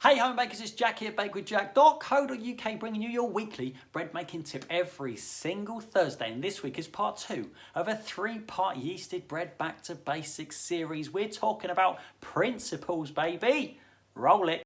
Hey home bakers, it's Jack here, bakewithjack.co.uk, bringing you your weekly bread making tip every single Thursday. And this week is part 2 of a 3-part yeasted bread back to basics series. We're talking about principles, baby. Roll it.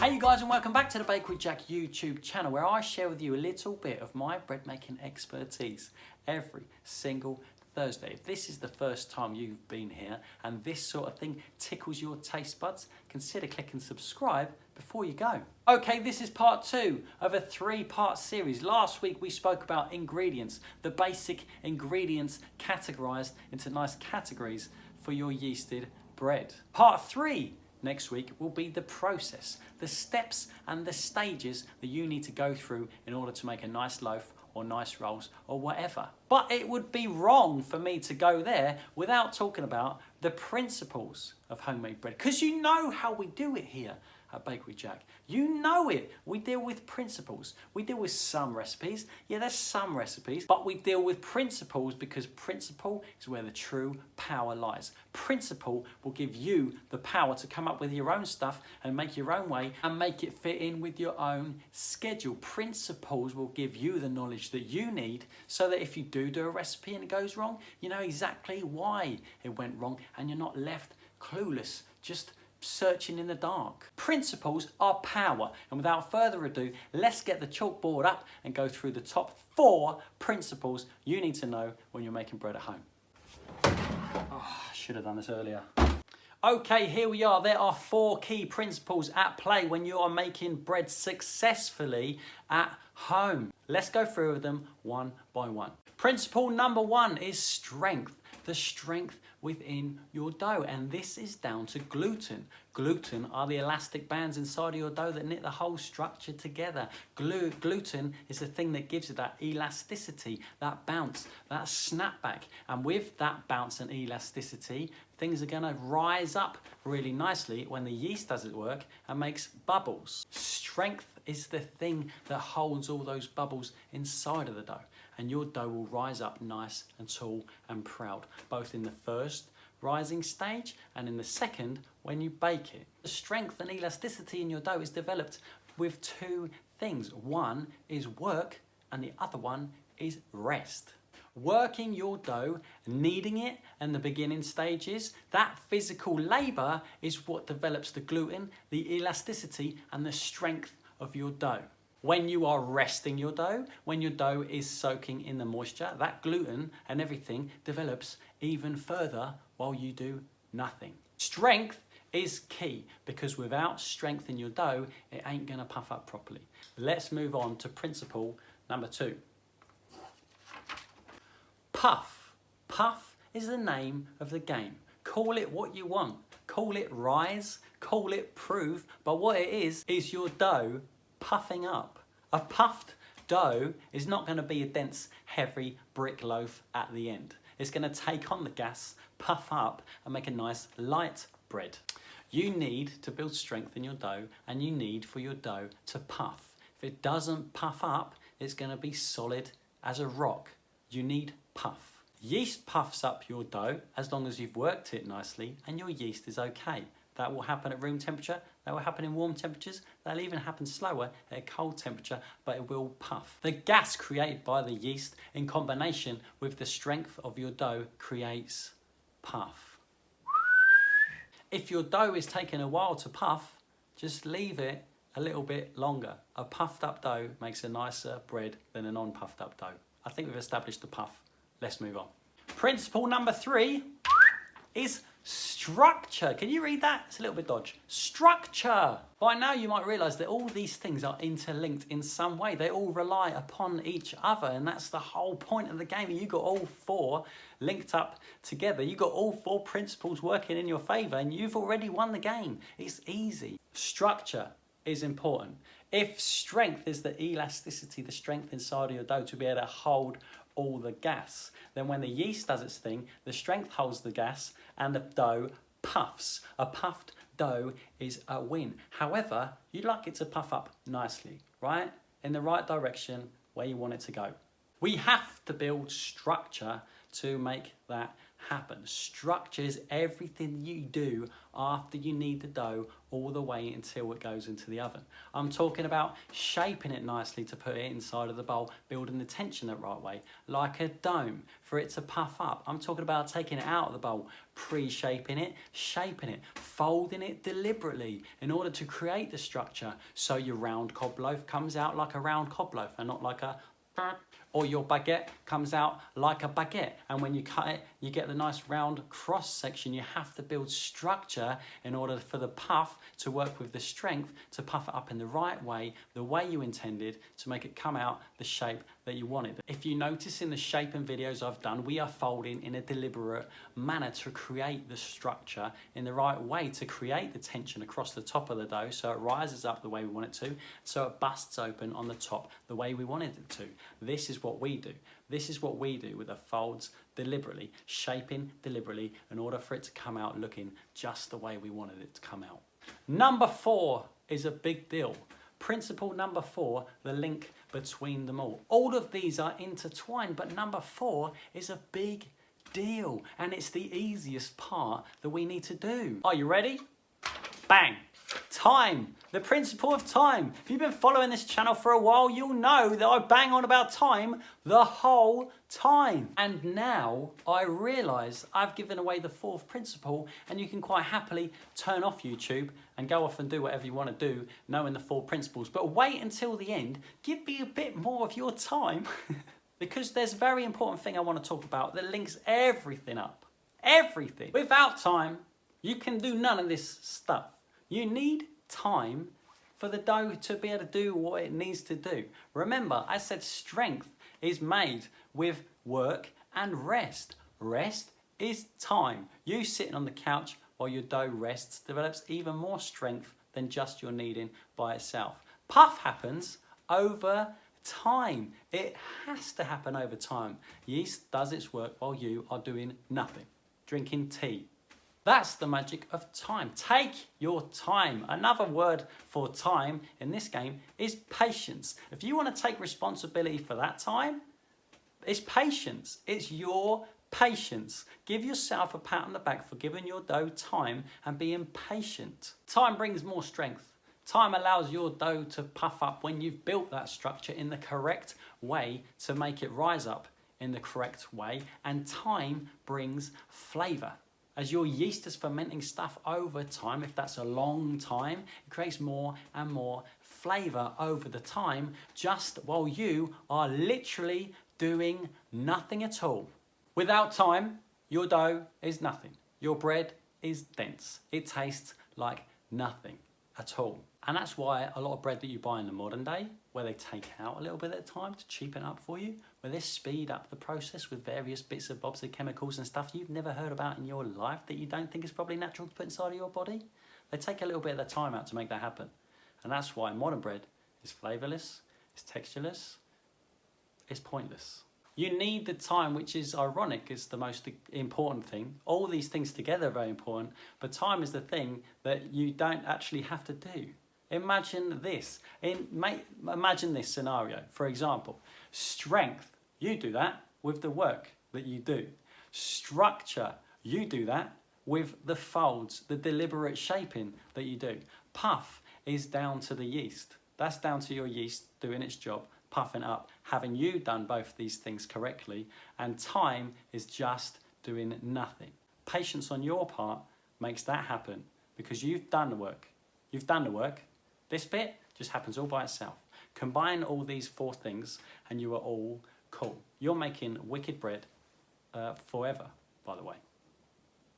Hey you guys, and welcome back to the Bake with Jack YouTube channel, where I share with you a little bit of my bread making expertise every single Thursday. If this is the first time you've been here and this sort of thing tickles your taste buds, consider clicking subscribe before you go. Okay, this is part 2 of a 3-part series. Last week we spoke about ingredients, the basic ingredients categorized into nice categories for your yeasted bread. Part 3 next week will be the process, the steps and the stages that you need to go through in order to make a nice loaf or nice rolls or whatever. But it would be wrong for me to go there without talking about the principles of homemade bread, because you know how we do it here at Bake with Jack. You know it. We deal with principles. We deal with some recipes. Yeah, there's some recipes, but we deal with principles because principle is where the true power lies. Principle will give you the power to come up with your own stuff and make your own way and make it fit in with your own schedule. Principles will give you the knowledge that you need so that if you do a recipe and it goes wrong, you know exactly why it went wrong and you're not left clueless, just searching in the dark. Principles are power, and without further ado, let's get the chalkboard up and go through the top 4 principles you need to know when you're making bread at home. Oh, I should have done this earlier. Okay, here we are. There are 4 key principles at play when you are making bread successfully at home. Let's go through them one by one. Principle number 1 is strength. The strength within your dough, and this is down to gluten. Gluten are the elastic bands inside of your dough that knit the whole structure together. Gluten is the thing that gives it that elasticity, that bounce, that snapback, and with that bounce and elasticity, things are going to rise up really nicely when the yeast does its work and makes bubbles. Strength is the thing that holds all those bubbles inside of the dough, and your dough will rise up nice and tall and proud, both in the first rising stage and in the second when you bake it. The strength and elasticity in your dough is developed with 2 things. One is work and the other one is rest. Working your dough, kneading it in the beginning stages, that physical labor is what develops the gluten, the elasticity and the strength of your dough. When you are resting your dough, when your dough is soaking in the moisture, that gluten and everything develops even further while you do nothing. Strength is key, because without strength in your dough, it ain't gonna puff up properly. Let's move on to principle number 2. Puff. Puff is the name of the game. Call it what you want. Call it rise, call it prove, but what it is your dough puffing up. A puffed dough is not going to be a dense, heavy brick loaf at the end. It's going to take on the gas, puff up, and make a nice light bread. You need to build strength in your dough, and you need for your dough to puff. If it doesn't puff up, it's going to be solid as a rock. You need puff. Yeast puffs up your dough as long as you've worked it nicely and your yeast is okay. That will happen at room temperature, that will happen in warm temperatures, that'll even happen slower at a cold temperature, but it will puff. The gas created by the yeast in combination with the strength of your dough creates puff. If your dough is taking a while to puff, just leave it a little bit longer. A puffed up dough makes a nicer bread than a non-puffed up dough. I think we've established the puff. Let's move on. Principle number 3 is structure. Can you read that? It's a little bit dodgy. Structure. By now you might realise that all these things are interlinked in some way. They all rely upon each other, and that's the whole point of the game. You got all 4 linked up together. You got all 4 principles working in your favour, and you've already won the game. It's easy. Structure is important. If strength is the elasticity, the strength inside of your dough to be able to hold all the gas, then when the yeast does its thing, the strength holds the gas and the dough puffs. A puffed dough is a win. However, you'd like it to puff up nicely, right? In the right direction where you want it to go. We have to build structure to make that happen. Structure is everything you do after you knead the dough all the way until it goes into the oven. I'm talking about shaping it nicely to put it inside of the bowl, building the tension the right way, like a dome for it to puff up. I'm talking about taking it out of the bowl, pre-shaping it, shaping it, folding it deliberately in order to create the structure so your round cob loaf comes out like a round cob loaf and not like a, or your baguette comes out like a baguette, and when you cut it you get the nice round cross section. You have to build structure in order for the puff to work with the strength to puff it up in the right way, the way you intended, to make it come out the shape that you wanted. If you notice in the shaping videos I've done, we are folding in a deliberate manner to create the structure in the right way, to create the tension across the top of the dough so it rises up the way we want it to, so it busts open on the top the way we wanted it to. This is what we do. This is what we do with the folds deliberately, shaping deliberately in order for it to come out looking just the way we wanted it to come out. Number 4 is a big deal. Principle number 4, the link between them all. All of these are intertwined, but number 4 is a big deal, and it's the easiest part that we need to do. Are you ready? Bang! Time, the principle of time. If you've been following this channel for a while, you'll know that I bang on about time the whole time. And now I realise I've given away the 4th principle, and you can quite happily turn off YouTube and go off and do whatever you want to do, knowing the 4 principles. But wait until the end, give me a bit more of your time, because there's a very important thing I want to talk about that links everything up. Everything. Without time, you can do none of this stuff. You need time for the dough to be able to do what it needs to do. Remember, I said strength is made with work and rest. Rest is time. You sitting on the couch while your dough rests develops even more strength than just your kneading by itself. Puff happens over time. It has to happen over time. Yeast does its work while you are doing nothing, drinking tea. That's the magic of time. Take your time. Another word for time in this game is patience. If you want to take responsibility for that time, it's patience. It's your patience. Give yourself a pat on the back for giving your dough time and being patient. Time brings more strength. Time allows your dough to puff up when you've built that structure in the correct way to make it rise up in the correct way. And time brings flavour. As your yeast is fermenting stuff over time, if that's a long time, it creates more and more flavour over the time, just while you are literally doing nothing at all. Without time, your dough is nothing. Your bread is dense. It tastes like nothing at all. And that's why a lot of bread that you buy in the modern day, where they take out a little bit at a time to cheapen up for you, where they speed up the process with various bits of bobs of chemicals and stuff you've never heard about in your life that you don't think is probably natural to put inside of your body. They take a little bit of their time out to make that happen. And that's why modern bread is flavourless, it's textureless, it's pointless. You need the time, which is ironic, is the most important thing. All these things together are very important, but time is the thing that you don't actually have to do. Imagine this. Imagine this scenario. For example, strength, you do that with the work that you do. Structure, you do that with the folds, the deliberate shaping that you do. Puff is down to the yeast. That's down to your yeast doing its job, puffing up, having you done both these things correctly, and time is just doing nothing. Patience on your part makes that happen because you've done the work. You've done the work. This bit just happens all by itself. Combine all these 4 things and you are all cool. You're making wicked bread forever, by the way.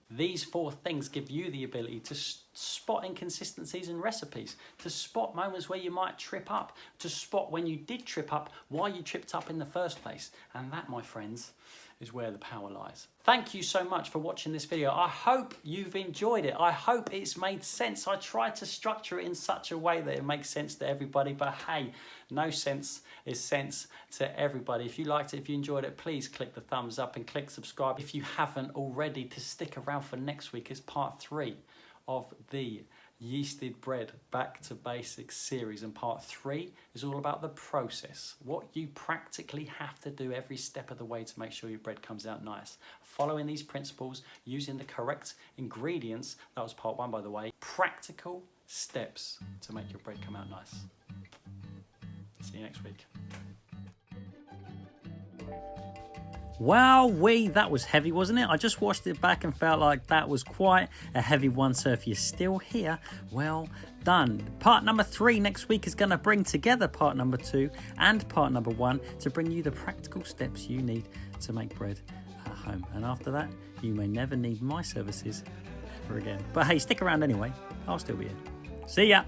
These 4 things give you the ability to spot inconsistencies in recipes, to spot moments where you might trip up, to spot when you did trip up, why you tripped up in the first place. And that, my friends, is where the power lies. Thank you so much for watching this video. I hope you've enjoyed it. I hope it's made sense. I tried to structure it in such a way that it makes sense to everybody, but hey, no sense is sense to everybody. If you liked it, if you enjoyed it, please click the thumbs up and click subscribe if you haven't already, to stick around for next week as part 3 of the Yeasted Bread Back to Basics series, and part 3 is all about the process, what you practically have to do every step of the way to make sure your bread comes out nice. Following these principles, using the correct ingredients, that was part 1 by the way, practical steps to make your bread come out nice. See you next week. Wowee, that was heavy, wasn't it? I just watched it back and felt like that was quite a heavy one, so if you're still here, well done. Part number 3 next week is going to bring together part number 2 and part number 1 to bring you the practical steps you need to make bread at home. And after that, you may never need my services ever again. But hey, stick around anyway. I'll still be here. See ya!